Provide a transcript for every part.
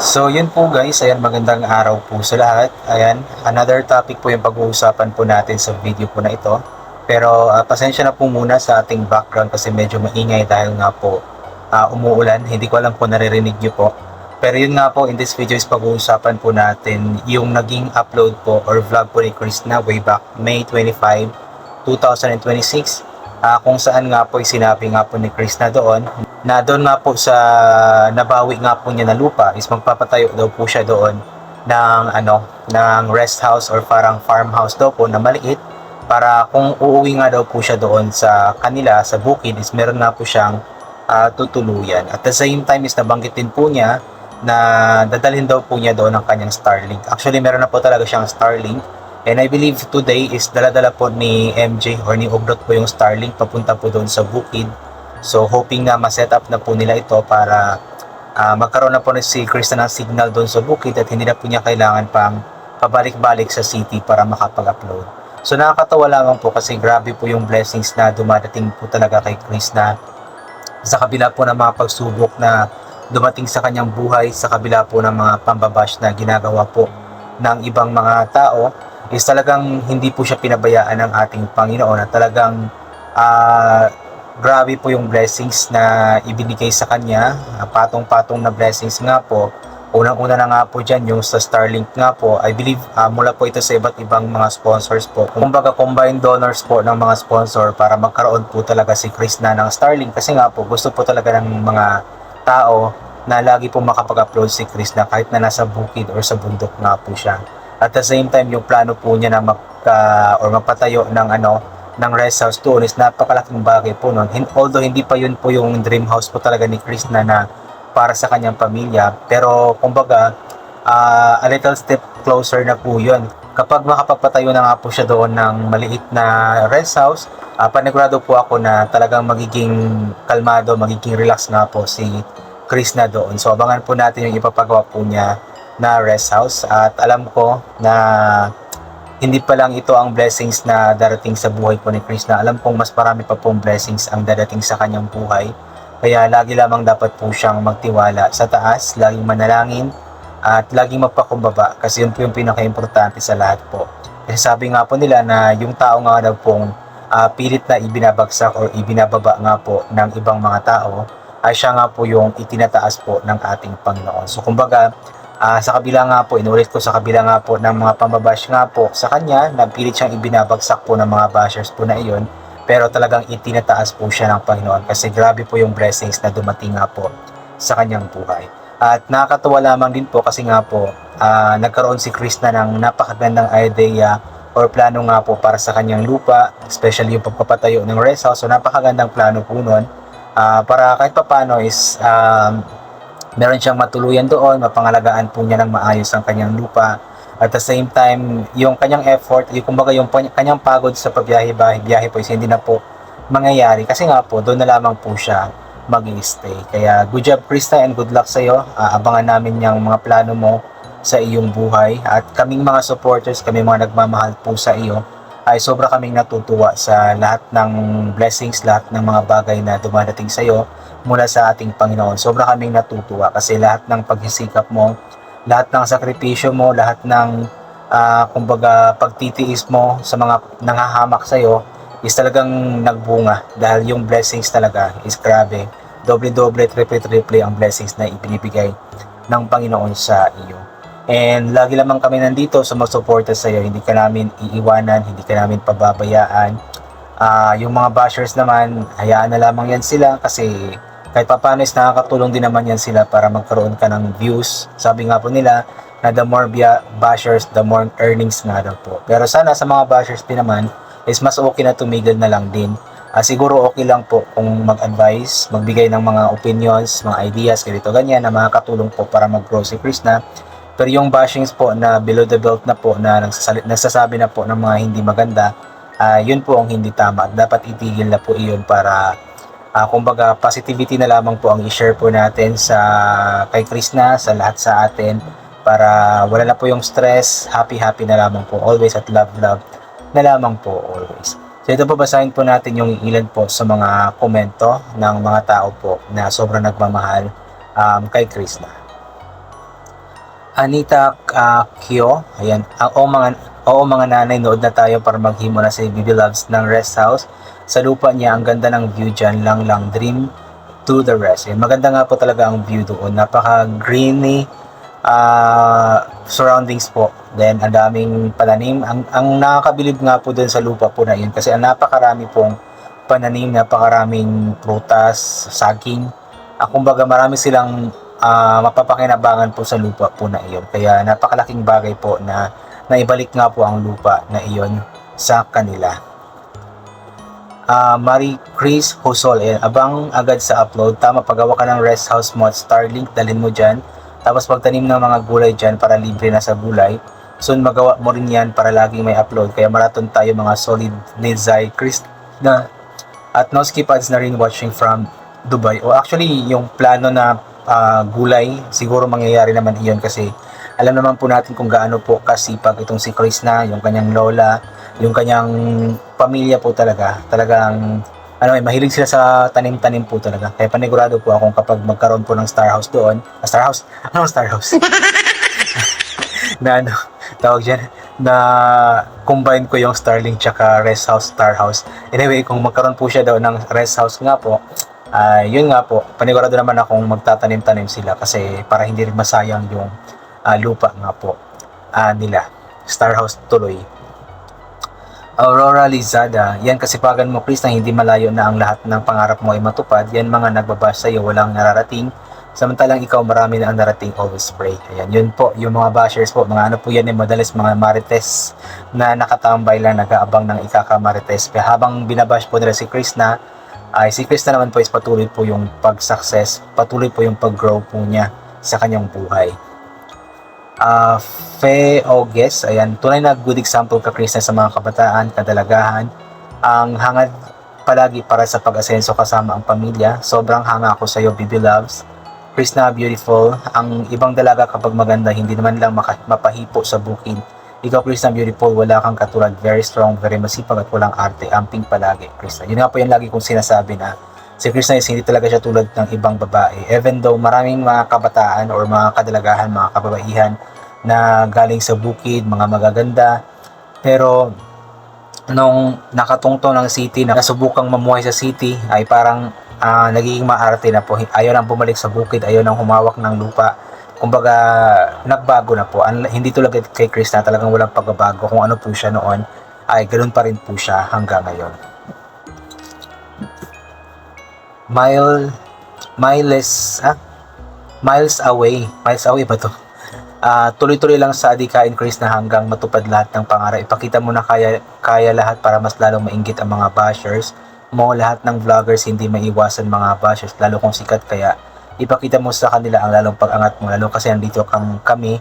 So yun po guys, ayan magandang araw po sa lahat. Ayan, another topic po yung pag-uusapan po natin sa video po na ito. Pero pasensya na po muna sa ating background kasi medyo maingay dahil nga po umuulan. Hindi ko alam kung naririnig nyo po. Pero yun nga po, in this video is pag-uusapan po natin yung naging upload po or vlog po ni Chris na way back May 25, 2026. Kung saan nga po sinabi nga po ni Chris na doon nga po sa nabawi nga po niya na lupa is magpapatayo daw po siya doon ng ng rest house or parang farmhouse daw po na maliit para kung uuwi nga daw po siya doon sa kanila sa bukid is meron nga po siyang tutuluyan. At the same time is nabanggit din po niya na dadalhin daw po niya doon ang kanyang Starlink. Actually meron na po talaga siyang Starlink and I believe today is dala-dala po ni MJ or ni Ogrot po yung Starlink papunta po doon sa bukid. So hoping na ma-set up na po nila ito para magkaroon na po si Chris ng signal doon sa bukid at hindi na po niya kailangan pang pabalik-balik sa city para makapag-upload. So nakakatawa lamang po kasi grabe po yung blessings na dumadating po talaga kay Chris na sa kabila po ng mga pagsubok na dumating sa kanyang buhay, sa kabila po ng mga pambabash na ginagawa po ng ibang mga tao, is talagang hindi po siya pinabayaan ng ating Panginoon at talagang grabe po yung blessings na ibinigay sa kanya, patong-patong na blessings nga po. Unang-una na nga po dyan yung sa Starlink nga po, I believe mula po ito sa iba't ibang mga sponsors po. Kumbaga combined donors po ng mga sponsor para magkaroon po talaga si Chris ng Starlink kasi nga po gusto po talaga ng mga tao na lagi po makapag-upload si Chris kahit na nasa bukid or sa bundok nga po siya. At the same time yung plano po niya na magpatayo ng rest house doon is napakalaking bagay po nun. Although hindi pa yun po yung dream house po talaga ni Chris na para sa kanyang pamilya. Pero kumbaga, a little step closer na po yun. Kapag makapagpatayo na nga po siya doon ng maliit na rest house, panigurado po ako na talagang magiging kalmado, magiging relax nga po si Chris doon. So abangan po natin yung ipapagawa po niya na rest house. At alam ko na hindi pa lang ito ang blessings na darating sa buhay po ni Chris alam kong mas marami pa pong blessings ang dadating sa kanyang buhay. Kaya lagi lamang dapat po siyang magtiwala sa taas, laging manalangin at laging magpakumbaba kasi yun po yung pinaka-importante sa lahat po. Kasi sabi nga po nila na yung tao nga daw pong pilit na ibinabagsak o ibinababa nga po ng ibang mga tao ay siya nga po yung itinataas po ng ating Panginoon. So kumbaga, sa kabila nga po, inulit ko sa kabila nga po ng mga pambabash nga po sa kanya, nagpilit siyang ibinabagsak po ng mga bashers po na iyon, pero talagang itinataas po siya ng Panginoon kasi grabe po yung blessings na dumating nga po sa kanyang buhay. At nakakatuwa lamang din po kasi nga po, nagkaroon si Chris ng napakagandang idea or plano nga po para sa kanyang lupa, especially yung pagpapatayo ng rest house. So napakagandang plano po nun para kahit papano is meron siyang matuluyan doon, mapangalagaan po niya ng maayos ang kanyang lupa. At the same time, yung kanyang effort, yung kumbaga yung kanyang pagod sa pagbiyahe po is hindi na po mangyayari kasi nga po doon na lamang po siya mag-i-stay. Kaya good job Krista and good luck sa iyo. Abangan namin yung mga plano mo sa iyong buhay at kaming mga supporters, kami mga nagmamahal po sa iyo ay sobra kaming natutuwa sa lahat ng blessings, lahat ng mga bagay na dumadating sa iyo mula sa ating Panginoon. Sobra kaming natutuwa kasi lahat ng pagsisikap mo, lahat ng sakripisyo mo, lahat ng kumbaga pagtitiis mo sa mga nangahamak sa iyo is talagang nagbunga dahil yung blessings talaga is grabe. Doble-doble, triple-triple ang blessings na ibinibigay ng Panginoon sa iyo. And lagi lamang kami nandito sa magsuporta sa iyo. Hindi ka namin iiwanan, hindi ka namin pababayaan. Yung mga bashers naman, hayaan na lamang yan sila kasi kahit papaano is nakakatulong din naman yan sila para magkaroon ka ng views. Sabi nga po nila na the more bashers, the more earnings nga daw po. Pero sana sa mga bashers din naman is mas okay na tumigil na lang din. Siguro okay lang po kung mag-advise, magbigay ng mga opinions, mga ideas, ganito ganyan na makakatulong po para mag-grow si Chris Pero yung bashings po na below the belt na po na nagsasabi na po ng mga hindi maganda, yun po ang hindi tama. Dapat itigil na po iyon para kumbaga positivity na lamang po ang i-share po natin sa kay Chris sa lahat sa atin para wala na po yung stress, happy na lamang po always at love na lamang po always. So ito po basahin po natin yung ilan po sa mga komento ng mga tao po na sobrang nagmamahal kay Chris Anita Kyo, ayan, oo mga nanay, nood na tayo para maghimo na si Bibi Loves ng rest house. Sa lupa niya, ang ganda ng view dyan, lang dream to the rest. Ayan, maganda nga po talaga ang view doon, napaka-greeny surroundings po. Then, ang daming pananim. Ang nakakabilib nga po doon sa lupa po na yun, kasi ang napakarami pong pananim, napakaraming prutas, saging. Kumbaga marami silang mapapakinabangan po sa lupa po na iyon. Kaya napakalaking bagay po na naibalik nga po ang lupa na iyon sa kanila. Marie Chris Hosol, abang agad sa upload. Tama, paggawa ka ng rest house mo at Starlink, dalhin mo dyan. Tapos pagtanim ng mga gulay dyan para libre na sa gulay. Soon magawa mo rin yan para laging may upload. Kaya maraton tayo mga solid Nizay Chris na at Noski Pads na rin watching from Dubai. O actually, yung plano na gulay, siguro mangyayari naman iyon kasi alam naman po natin kung gaano po kasipag itong si Chris na, yung kanyang lola, yung kanyang pamilya po talagang mahilig sila sa tanim-tanim po talaga. Kaya panigurado po akong kapag magkaroon po ng Star House doon, Star House? Anong Star House? na tawag dyan, na combine ko yung Starlink tsaka Rest House, Star House. Anyway, kung magkaroon po siya daw ng Rest House nga po, yun nga po, panigurado naman akong magtatanim-tanim sila kasi para hindi rin masayang yung lupa nga po nila. Star House tuloy. Aurora Lizada, yan kasipagan mo Chris na hindi malayo na ang lahat ng pangarap mo ay matupad. Yan mga nagbabash sa'yo, walang nararating. Samantalang ikaw marami na ang narating, always pray. Ayan, yun po, yung mga bashers po, mga ano po yan madalas mga marites na nakatambay lang nag-aabang ng ikaka-marites. Kaya habang binabash po nila si Chris na, si Chris na naman po is patuloy po yung pag-success, patuloy po yung pag-grow po niya sa kanyang buhay. Fe Oges, ayan, tunay na good example ka Chris na sa mga kabataan, kadalagahan, ang hangad palagi para sa pag-asenso kasama ang pamilya. Sobrang hanga ako sa iyo, Bibi Loves. Chris na beautiful, ang ibang dalaga kapag maganda, hindi naman lang mapahipo sa bukid. Ikaw Chris na beautiful, wala kang katulad, very strong, very masipag at walang arte, amping palagi Chris na. Yun nga po yung lagi kong sinasabi na si Chris na hindi talaga siya tulad ng ibang babae. Even though maraming mga kabataan or mga kadalagahan, mga kababaihan na galing sa bukid, mga magaganda, pero nung nakatungtong ng city, nakasubukang mamuhay sa city, ay parang nagiging maarte na po. Ayaw nang bumalik sa bukid, ayaw nang humawak ng lupa. Kumbaga, nagbago na po. Hindi tulad kay Chris na talagang walang pagbabago. Kung ano po siya noon, ay ganoon pa rin po siya hanggang ngayon. Miles away ba to? Tuloy-tuloy lang sa adikain Chris na hanggang matupad lahat ng pangarap. Ipakita mo na kaya lahat para mas lalong mainggit ang mga bashers mo. Lahat ng vloggers hindi maiwasan mga bashers, lalo kung sikat, kaya ipakita mo sa kanila ang lalong pag-angat mo, lalo kasi andito kami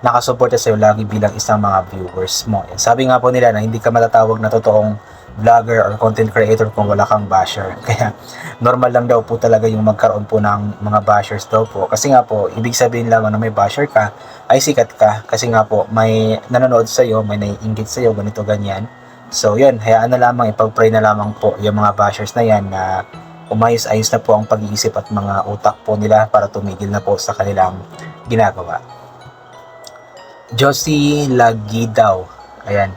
nakasuporta sa iyo lagi bilang isang mga viewers mo. Yan. Sabi nga po nila na hindi ka matatawag na totoong vlogger or content creator kung wala kang basher. Kaya normal lang daw po talaga yung magkaroon po ng mga bashers daw po. Kasi nga po, ibig sabihin lang na may basher ka, ay sikat ka. Kasi nga po, may nanonood sa iyo, may naiinggit sa iyo, ganito, ganyan. So yun, hayaan na lamang, ipag-pray na lamang po yung mga bashers na yan na umayos-ayos na po ang pag-iisip at mga utak po nila para tumigil na po sa kanilang ginagawa. Josie Lagidaw, ayan,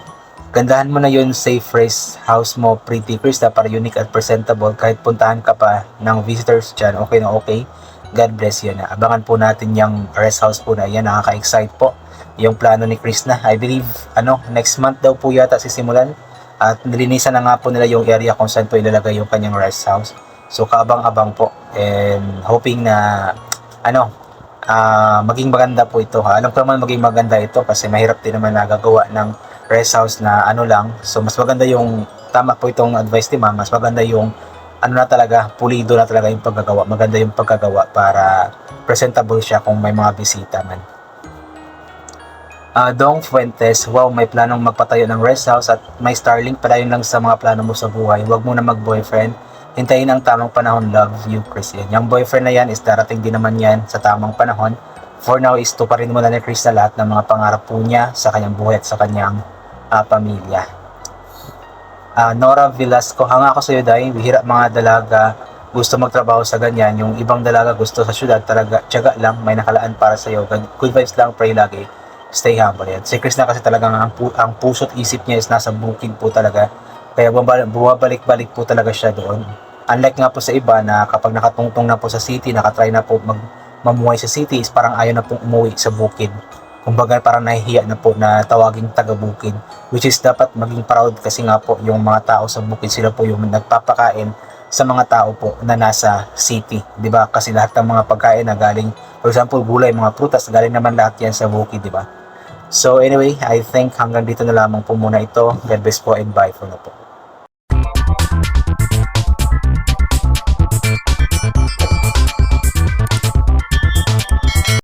gandahan mo na yun, safe rest house mo, pretty Chris, para unique at presentable. Kahit puntahan ka pa ng visitors dyan, okay na okay. God bless you na. Abangan po natin yung rest house po na yan. Nakaka-excite po yung plano ni Chris na. I believe, next month daw po yata sisimulan. At nilinisan na nga po nila yung area kung saan po ilalagay yung kanyang rest house. So, kaabang-abang po. And hoping na, maging maganda po ito. Alam ko naman maging maganda ito kasi mahirap din naman nagagawa ng rest house na lang. So mas maganda yung, tama po itong advice ni ma'am, mas maganda yung na talaga, pulido na talaga yung paggagawa. Maganda yung pagkagawa para presentable siya kung may mga bisita man. Dong Fuentes, wow, may planong magpatayo ng rest house at may Starlink, padayon lang sa mga plano mo sa buhay. Huwag mo na mag-boyfriend. Hintayin ang tamang panahon. Love you, Chris. Yan. Yung boyfriend na yan is darating din naman yan sa tamang panahon. For now is tuparin mo na ni Chris na lahat ng mga pangarap po niya sa kanyang buhay at sa kanyang pamilya. Nora Velasco, hanga ako sa iyo dahil bihira mga dalaga gusto magtrabaho sa ganyan, yung ibang dalaga gusto sa syudad, talaga tiyaga lang, may nakalaan para sa iyo. Good vibes lang, pray lagi, stay humble. Yan. Si Chris na kasi talagang ang puso't isip niya is nasa bukid po talaga. Kaya bumabalik-balik po talaga siya doon. Unlike nga po sa iba na kapag nakatungtong na po sa city, nakatry na po mamuhay sa city, is parang ayaw na pong umuwi sa bukid. Kumbaga parang nahihiya na po na tawaging taga-bukid. Which is dapat maging proud kasi nga po yung mga tao sa bukid, sila po yung nagpapakain sa mga tao po na nasa city, 'di ba? Kasi lahat ng mga pagkain na galing, for example, gulay, mga prutas, galing naman lahat 'yan sa bukid, 'di ba? So anyway, I think hanggang dito na lamang po muna ito. God bless po and bye for now po.